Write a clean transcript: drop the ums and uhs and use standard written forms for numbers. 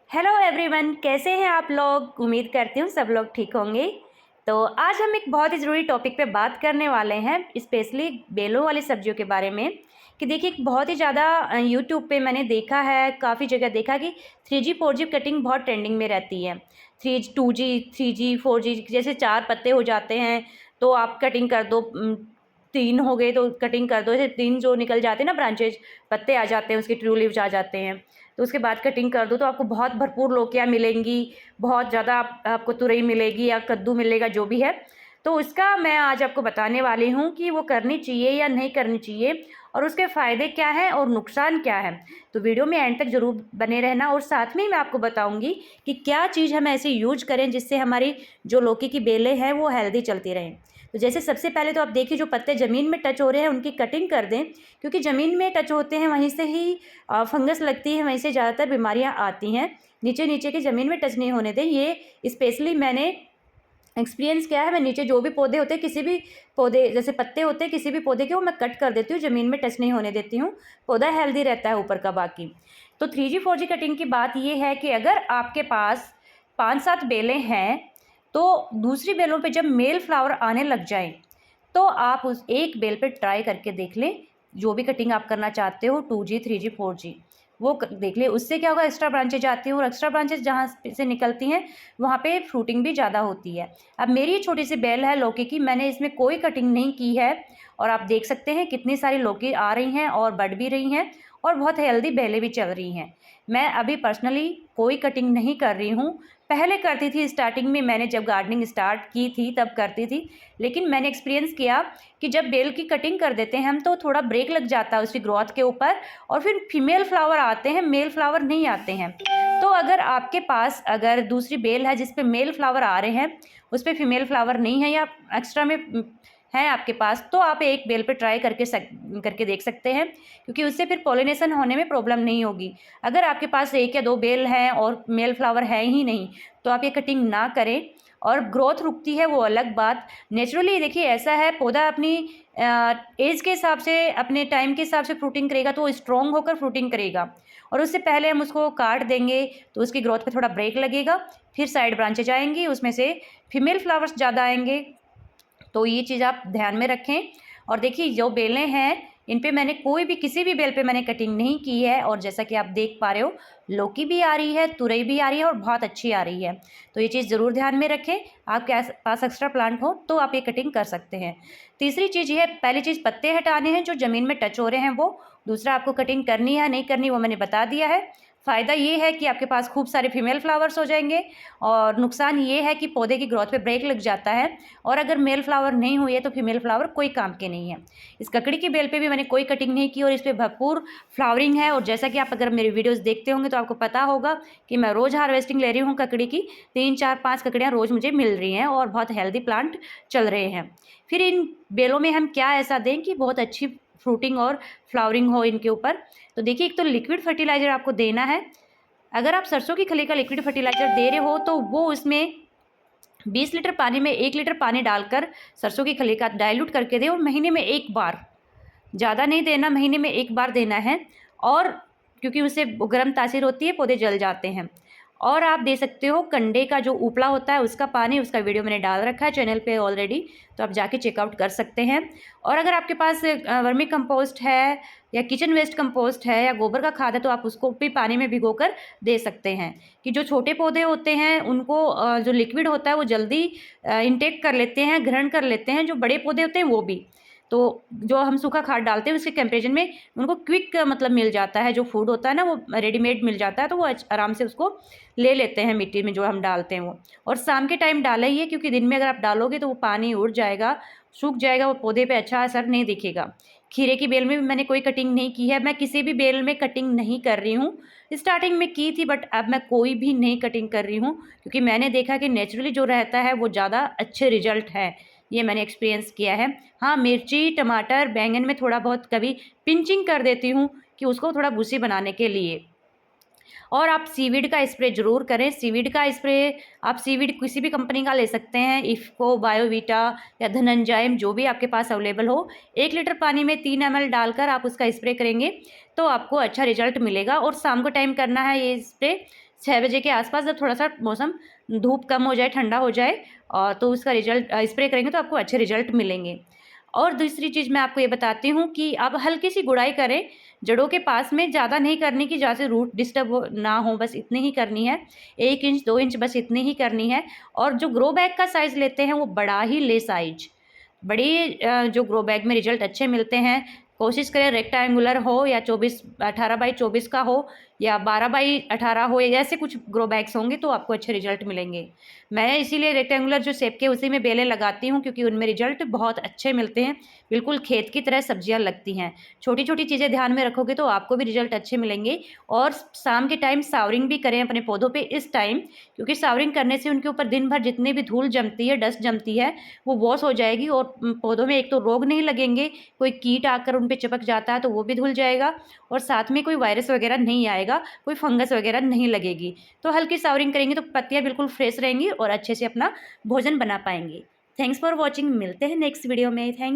Hello everyone, कैसे हैं आप लोग। उम्मीद करती हूँ सब लोग ठीक होंगे। तो आज हम एक बहुत ही ज़रूरी टॉपिक पे बात करने वाले हैं, स्पेशली बेलों वाली सब्जियों के बारे में। कि देखिए, बहुत ही ज़्यादा यूट्यूब पे मैंने देखा है, काफ़ी जगह देखा कि 3G 4G कटिंग बहुत ट्रेंडिंग में रहती है। 2G 3G 4G जैसे 4 पत्ते हो जाते हैं तो आप कटिंग कर दो, 3 हो गए तो कटिंग कर दो। जैसे 3 जो निकल जाते हैं ना, ब्रांचेज पत्ते आ जाते हैं, उसके ट्रू लीव्स आ जाते हैं, तो उसके बाद कटिंग कर दो तो आपको बहुत भरपूर लौकियाँ मिलेंगी, बहुत ज़्यादा आपको तुरई मिलेगी या कद्दू मिलेगा, जो भी है। तो उसका मैं आज आपको बताने वाली हूँ कि वो करनी चाहिए या नहीं करनी चाहिए, और उसके फ़ायदे क्या हैं और नुकसान क्या है। तो वीडियो में एंड तक ज़रूर बने रहना, और साथ में मैं आपको बताऊँगी कि क्या चीज़ हम ऐसी यूज करें जिससे हमारी जो लौकी की बेलें हैं वो हेल्दी चलती रहें। तो जैसे सबसे पहले तो आप देखिए, जो पत्ते ज़मीन में टच हो रहे हैं उनकी कटिंग कर दें, क्योंकि ज़मीन में टच होते हैं वहीं से ही फंगस लगती है, वहीं से ज़्यादातर बीमारियां आती हैं। नीचे नीचे की ज़मीन में टच नहीं होने दें। ये स्पेशली मैंने एक्सपीरियंस किया है। मैं नीचे जो भी पौधे होते हैं, किसी भी पौधे जैसे पत्ते होते हैं किसी भी पौधे के, वो मैं कट कर देती हूँ, ज़मीन में टच नहीं होने देती हूँ। पौधा हेल्दी रहता है ऊपर का। बाकी तो 3G 4G कटिंग की बात ये है कि अगर आपके पास 5-7 बेलें हैं, तो दूसरी बेलों पे जब मेल फ्लावर आने लग जाएं, तो आप उस एक बेल पे ट्राई करके देख लें। जो भी कटिंग आप करना चाहते हो 2G 3G 4G, वो देख ले। उससे क्या होगा, एक्स्ट्रा ब्रांचेज आती हैं, और एक्स्ट्रा ब्रांचेज जहाँ से निकलती हैं वहाँ पे फ्रूटिंग भी ज़्यादा होती है। अब मेरी ये छोटी सी बेल है लौकी की, मैंने इसमें कोई कटिंग नहीं की है, और आप देख सकते हैं कितनी सारी लौकी आ रही हैं और बढ़ भी रही हैं, और बहुत हेल्दी बेलें भी चल रही हैं। मैं अभी पर्सनली कोई कटिंग नहीं कर रही हूँ। पहले करती थी, स्टार्टिंग में मैंने जब गार्डनिंग स्टार्ट की थी तब करती थी, लेकिन मैंने एक्सपीरियंस किया कि जब बेल की कटिंग कर देते हैं हम तो थोड़ा ब्रेक लग जाता है उसकी ग्रोथ के ऊपर, और फिर फीमेल फ्लावर आते हैं, मेल फ्लावर नहीं आते हैं। तो अगर आपके पास अगर दूसरी बेल है जिस पे मेल फ्लावर आ रहे हैं, उस पर फीमेल फ्लावर नहीं है, या एक्स्ट्रा में है आपके पास, तो आप एक बेल पे ट्राई करके देख सकते हैं, क्योंकि उससे फिर पॉलिनेशन होने में प्रॉब्लम नहीं होगी। अगर आपके पास 1 या 2 बेल हैं और मेल फ्लावर है ही नहीं, तो आप ये कटिंग ना करें। और ग्रोथ रुकती है वो अलग बात। नेचुरली देखिए, ऐसा है, पौधा अपनी एज के हिसाब से, अपने टाइम के हिसाब से फ्रूटिंग करेगा तो वो स्ट्रॉन्ग होकर फ्रूटिंग करेगा, और उससे पहले हम उसको काट देंगे तो उसकी ग्रोथ पे थोड़ा ब्रेक लगेगा, फिर साइड ब्रांचेज आएंगी, उसमें से फीमेल फ्लावर्स ज़्यादा आएंगे। तो ये चीज़ आप ध्यान में रखें। और देखिए, जो बेलें हैं इन पे मैंने कोई भी किसी भी बेल पे मैंने कटिंग नहीं की है, और जैसा कि आप देख पा रहे हो, लौकी भी आ रही है, तुरई भी आ रही है, और बहुत अच्छी आ रही है। तो ये चीज़ ज़रूर ध्यान में रखें। आपके पास एक्स्ट्रा प्लांट हो तो आप ये कटिंग कर सकते हैं। तीसरी चीज़ ये है, पहली चीज़ पत्ते हटाने हैं जो ज़मीन में टच हो रहे हैं वो। दूसरा, आपको कटिंग करनी है नहीं करनी वो मैंने बता दिया है। फ़ायदा ये है कि आपके पास खूब सारे फीमेल फ्लावर्स हो जाएंगे, और नुकसान ये है कि पौधे की ग्रोथ पे ब्रेक लग जाता है, और अगर मेल फ्लावर नहीं हुई है तो फीमेल फ्लावर कोई काम के नहीं है। इस ककड़ी की बेल पे भी मैंने कोई कटिंग नहीं की, और इस पर भरपूर फ्लावरिंग है। और जैसा कि आप अगर मेरी वीडियोस देखते होंगे तो आपको पता होगा कि मैं रोज़ हार्वेस्टिंग ले रही हूँ ककड़ी की। 3-4-5 ककड़ियाँ रोज़ मुझे मिल रही हैं, और बहुत हेल्दी प्लांट चल रहे हैं। फिर इन बेलों में हम क्या ऐसा दें कि बहुत अच्छी फ्रूटिंग और फ्लावरिंग हो इनके ऊपर। तो देखिए, एक तो लिक्विड फर्टिलाइज़र आपको देना है। अगर आप सरसों की खली का लिक्विड फर्टिलाइज़र दे रहे हो तो वो उसमें 20 लीटर पानी में 1 लीटर पानी डालकर सरसों की खली का डाइल्यूट करके दें, और महीने में 1 बार, ज़्यादा नहीं देना, महीने में 1 बार देना है। और क्योंकि उससे गर्म तासीर होती है, पौधे जल जाते हैं। और आप दे सकते हो कंडे का जो उपला होता है उसका पानी, उसका वीडियो मैंने डाल रखा है चैनल पे ऑलरेडी, तो आप जाके चेकआउट कर सकते हैं। और अगर आपके पास वर्मी कंपोस्ट है या किचन वेस्ट कंपोस्ट है या गोबर का खाद है, तो आप उसको भी पानी में भिगोकर दे सकते हैं। कि जो छोटे पौधे होते हैं उनको जो लिक्विड होता है वो जल्दी इंटेक कर लेते हैं, ग्रहण कर लेते हैं, जो बड़े पौधे होते हैं वो भी। तो जो हम सूखा खाद डालते हैं उसके कंपेरिजन में उनको क्विक मतलब मिल जाता है, जो फूड होता है ना वो रेडीमेड मिल जाता है, तो वो आराम से उसको ले लेते हैं मिट्टी में जो हम डालते हैं वो। और शाम के टाइम डाला ही है, क्योंकि दिन में अगर आप डालोगे तो वो पानी उड़ जाएगा, सूख जाएगा, वो पौधे पे अच्छा असर नहीं दिखेगा। खीरे की बेल में भी मैंने कोई कटिंग नहीं की है, मैं किसी भी बेल में कटिंग नहीं कर रही हूँ। स्टार्टिंग में की थी, बट अब मैं कोई भी नहीं कटिंग कर रही हूँ, क्योंकि मैंने देखा कि नेचुरली जो रहता है वो ज़्यादा अच्छे रिजल्ट है। ये मैंने एक्सपीरियंस किया है। हाँ, मिर्ची, टमाटर, बैंगन में थोड़ा बहुत कभी पिंचिंग कर देती हूँ कि उसको थोड़ा भूसी बनाने के लिए। और आप सीवीड का स्प्रे ज़रूर करें। सीवीड का स्प्रे आप सीवीड किसी भी कंपनी का ले सकते हैं, इफ़को, बायोवीटा या धनंजाइम, जो भी आपके पास अवेलेबल हो। 1 लीटर पानी में 3 ml डालकर आप उसका स्प्रे करेंगे तो आपको अच्छा रिजल्ट मिलेगा। और शाम को टाइम करना है ये स्प्रे। 6 बजे के आसपास जब थोड़ा-सा मौसम धूप कम हो जाए, ठंडा हो जाए तो उसका रिज़ल्ट स्प्रे करेंगे तो आपको अच्छे रिज़ल्ट मिलेंगे। और दूसरी चीज़ मैं आपको ये बताती हूँ कि आप हल्की-सी गुड़ाई करें, जड़ों के पास में, ज़्यादा नहीं करनी कि जहाँ से रूट डिस्टर्ब हो ना हो, बस इतनी ही करनी है। 1 इंच 2 इंच बस इतनी ही करनी है। और जो ग्रो बैग का साइज़ लेते हैं वो बड़ा ही लें साइज़। बड़ी जो ग्रो बैग में रिज़ल्ट अच्छे मिलते हैं, कोशिश करें रेक्टेंगुलर हो या 18 बाई 24 का हो या 12 बाई 18 हो, या ऐसे कुछ ग्रो बैग्स होंगे तो आपको अच्छे रिज़ल्ट मिलेंगे। मैं इसीलिए रेक्टेंगुलर जो शेप के उसी में बेलें लगाती हूँ, क्योंकि उनमें रिज़ल्ट बहुत अच्छे मिलते हैं। बिल्कुल खेत की तरह सब्जियाँ लगती हैं। छोटी-छोटी चीज़ें ध्यान में रखोगे तो आपको भी रिज़ल्ट अच्छे मिलेंगे। और शाम के टाइम शावरिंग भी करें अपने पौधों पे इस टाइम, क्योंकि शावरिंग करने से उनके ऊपर दिन भर जितनी भी धूल जमती है, डस्ट जमती है, वो वॉश हो जाएगी और पौधों में एक तो रोग नहीं लगेंगे, कोई कीट आकर उन पे चिपक जाता है तो वो भी धुल जाएगा, और साथ में कोई वायरस वगैरह नहीं आएगा, कोई फंगस वगैरह नहीं लगेगी। तो हल्की शावरिंग करेंगे तो पत्तियाँ बिल्कुल फ्रेश रहेंगी और अच्छे से अपना भोजन बना पाएँगे। Thanks for watching. मिलते हैं नेक्स्ट वीडियो में। थैंक